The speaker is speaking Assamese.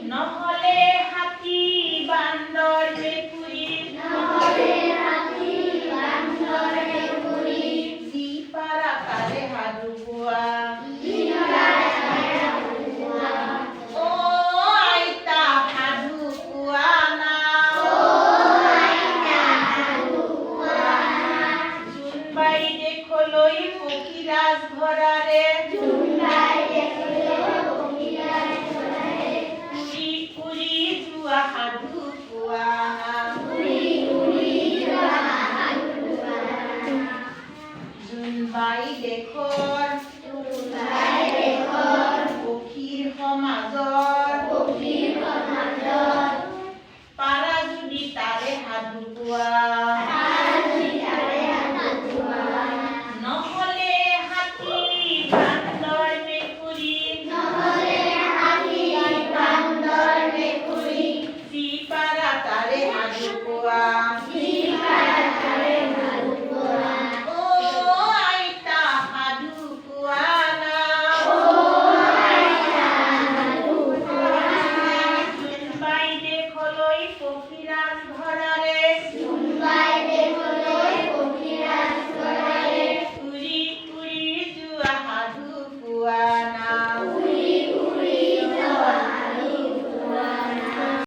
নহলে হাতী বান্দৰ মেকুৰী নহলে হাতী বান্দৰ মেকুৰী যি পাৰা তাৰে সাধু কোৱা অ আইতা সাধু কোৱা না জোনবাই দেখলৈ পক্ষীৰাজ ঘৰাৰে উৰি উৰি যোৱা সাধু কোৱা না জোনবাই দেশৰ পক্ষীৰ সমাজৰ পাৰা যদি তাৰে সাধু কোৱা